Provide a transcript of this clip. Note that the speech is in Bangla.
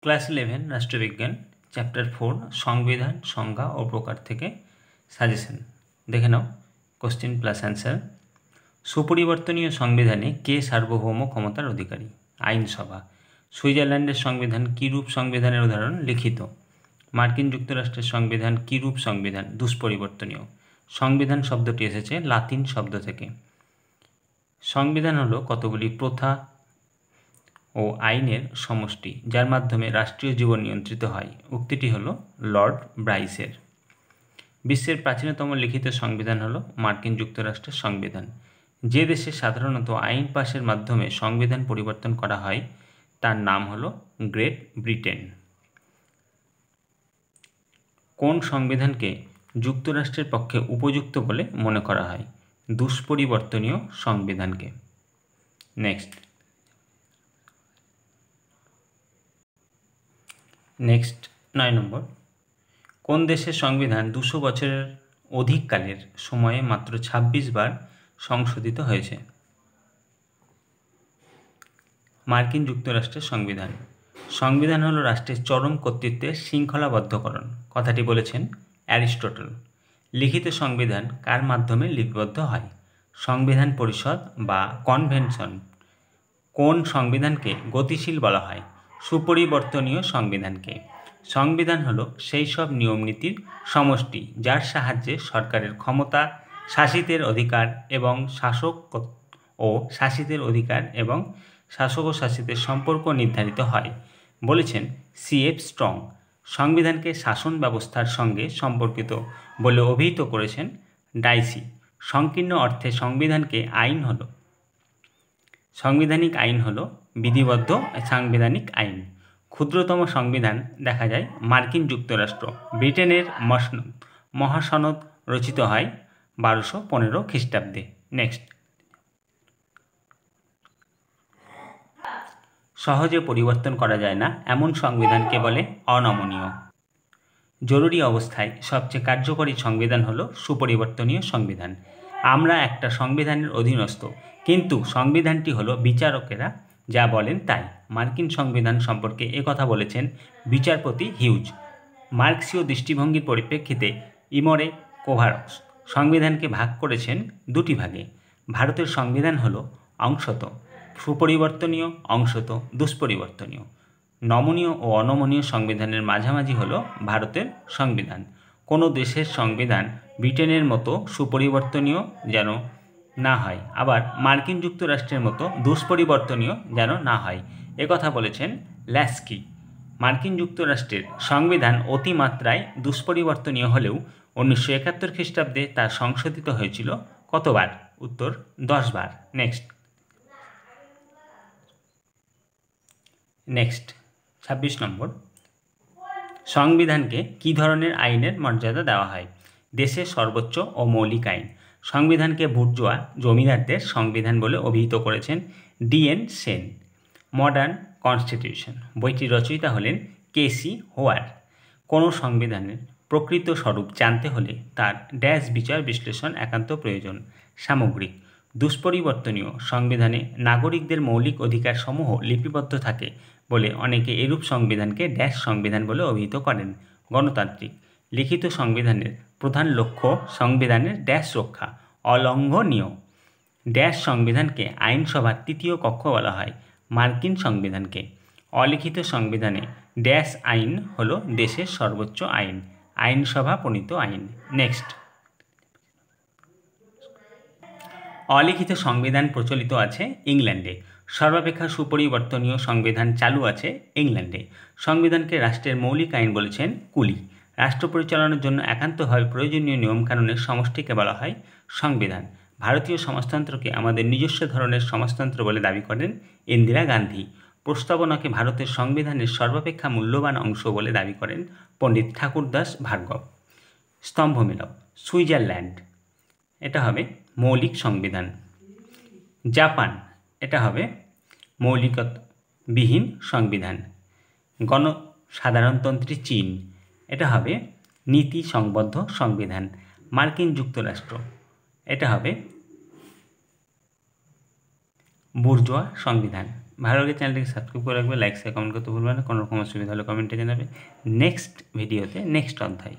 ক্লাস 11 রাষ্ট্রবিজ্ঞান চ্যাপ্টার 4 সংবিধান সংজ্ঞা ও প্রকার থেকে সাজেশন দেখে নাও। Question plus answer. সুপরিবর্তনীয় সংবিধানে কে সার্বভৌম ক্ষমতার অধিকারী? আইনসভা। সুইজারল্যান্ডের সংবিধান কিরূপ সংবিধানের উদাহরণ? লিখিত। মার্কিন যুক্তরাষ্ট্রের সংবিধান কিরূপ সংবিধান? দুষ্পরিবর্তনীয়। সংবিধান শব্দটি এসেছে লাতিন শব্দ থেকে। সংবিধান হলো কতগুলি প্রথা ও আইনের সমষ্টি যার মাধ্যমে রাষ্ট্রীয় জীবন নিয়ন্ত্রিত হয়। উক্তিটি হলো লর্ড ব্রাইসের। বিশ্বের প্রাচীনতম লিখিত সংবিধান হলো মার্কিন যুক্তরাষ্ট্রের সংবিধান। যে দেশে সাধারণত আইন পাশের মাধ্যমে সংবিধান পরিবর্তন করা হয় তার নাম হলো গ্রেট ব্রিটেন। কোন সংবিধানকে যুক্তরাষ্ট্রের পক্ষে উপযুক্ত বলে মনে করা হয়? দুষ্পরিবর্তনীয় সংবিধানকে। নেক্সট 9 নম্বর। কোন দেশের সংবিধান 200 বছরের অধিককালের সময়ে মাত্র 26 বার সংশোধিত হয়েছে? মার্কিন যুক্তরাষ্ট্রের সংবিধান। সংবিধান হলো রাষ্ট্রের চরম কর্তৃত্বের শৃঙ্খলাবদ্ধকরণ, কথাটি বলেছেন অ্যারিস্টটল। লিখিত সংবিধান কার মাধ্যমে লিপিবদ্ধ হয়? সংবিধান পরিষদ বা কনভেনশন। কোন সংবিধানকে গতিশীল বলা হয়? সুপরিবর্তনীয় সংবিধানকে। সংবিধান হলো সেই সব নিয়মনীতির সমষ্টি যার সাহায্যে সরকারের ক্ষমতা, শাসিতের অধিকার এবং শাসক ও শাসিতের সম্পর্ক নির্ধারিত হয়, বলেছেন C.F. স্ট্রং। সংবিধানকে শাসন ব্যবস্থার সঙ্গে সম্পর্কিত বলে অভিহিত করেছেন ডাইসি। সংকীর্ণ অর্থে সাংবিধানিক আইন হলো বিধিবদ্ধ সাংবিধানিক আইন। ক্ষুদ্রতম সংবিধান দেখা যায় মার্কিন যুক্তরাষ্ট্র। ব্রিটেনের মহাসনদ রচিত হয় 1215 খ্রিস্টাব্দে। নেক্সট। সহজে পরিবর্তন করা যায় না এমন সংবিধানকে বলে অনমনীয়। জরুরি অবস্থায় সবচেয়ে কার্যকরী সংবিধান হলো সুপরিবর্তনীয় সংবিধান। আমরা একটা সংবিধানের অধীনস্থ, কিন্তু সংবিধানটি হলো বিচারকেরা যা বলেন তাই। মার্কিন সংবিধান সম্পর্কে একথা বলেছেন বিচারপতি হিউজ। মার্ক্সীয় দৃষ্টিভঙ্গির পরিপ্রেক্ষিতে ইমরে কোভারস সংবিধানকে ভাগ করেছেন দুটি ভাগে। ভারতের সংবিধান হলো অংশত সুপরিবর্তনীয়, অংশত দুষ্পরিবর্তনীয়। নমনীয় ও অনমনীয় সংবিধানের মাঝামাঝি হলো ভারতের সংবিধান। কোনো দেশের সংবিধান ব্রিটেনের মতো সুপরিবর্তনীয় যেন না হয়, আবার মার্কিন যুক্তরাষ্ট্রের মতো দুষ্পরিবর্তনীয় যেন না হয়, একথা বলেছেন ল্যাস্কি। মার্কিন যুক্তরাষ্ট্রের সংবিধান অতিমাত্রায় দুষ্পরিবর্তনীয় হলেও 1971 খ্রিস্টাব্দে তা সংশোধিত হয়েছিল কতবার? উত্তর 10 বার। নেক্সট 26 নম্বর। সংবিধানকে কী ধরনের আইনের মর্যাদা দেওয়া হয়? দেশের সর্বোচ্চ ও মৌলিক আইন। সংবিধানকে বুর্জোয়া জমিদারদের সংবিধান বলে অভিহিত করেছেন D.N. সেন। মডার্ন কনস্টিটিউশন বইটির রচয়িতা হলেন K.C. হোয়ার। কোনো সংবিধানের প্রকৃত স্বরূপ জানতে হলে তার ড্যাশ বিচার বিশ্লেষণ একান্ত প্রয়োজন। সামগ্রিক। দুষ্পরিবর্তনীয় সংবিধানে নাগরিকদের মৌলিক অধিকার সমূহ লিপিবদ্ধ থাকে বলে অনেকে এরূপ সংবিধানকে ড্যাশ সংবিধান বলে অভিহিত করেন। গণতান্ত্রিক। লিখিত সংবিধানের প্রধান লক্ষ্য সংবিধানের ড্যাশ রক্ষা, অলঙ্ঘনীয়। ড্যাশ সংবিধানকে আইনসভার তৃতীয় কক্ষ বলা হয়। মার্কিন সংবিধানকে। অলিখিত সংবিধানে ড্যাশ আইন হলো দেশের সর্বোচ্চ আইন, আইনসভা প্রণীত আইন। নেক্সট। অলিখিত সংবিধান প্রচলিত আছে ইংল্যান্ডে। সর্বাপেক্ষা সুপরিবর্তনীয় সংবিধান চালু আছে ইংল্যান্ডে। সংবিধানকে রাষ্ট্রের মৌলিক আইন বলেছেন কুলি। রাষ্ট্র পরিচালনার জন্য একান্তভাবে প্রয়োজনীয় নিয়মকানুনের সমষ্টিকে বলা হয় সংবিধান। ভারতীয় সমাজতন্ত্রকে আমাদের নিজস্ব ধরনের সমাজতন্ত্র বলে দাবি করেন ইন্দিরা গান্ধী। প্রস্তাবনাকে ভারতের সংবিধানের সর্বাপেক্ষা মূল্যবান অংশ বলে দাবি করেন পণ্ডিত ঠাকুরদাস ভার্গব। স্তম্ভমেলক। সুইজারল্যান্ড, এটা হবে মৌলিক সংবিধান। জাপান, এটা হবে মৌলিকতাবিহীন সংবিধান। গণসাধারণতন্ত্রী চীন, এটা হবে নীতি সংবদ্ধ সংবিধান। মার্কিন যুক্তরাষ্ট্র, এটা হবে বুর্জোয়া সংবিধান। ভালো লাগে চ্যানেলটিকে সাবস্ক্রাইব করে রাখবে, লাইক শেয়ার কমেন্ট করতে ভুলবে না। কোনো রকম অসুবিধা হলে কমেন্টে জানাবে। নেক্সট ভিডিওতে নেক্সট অধ্যায়।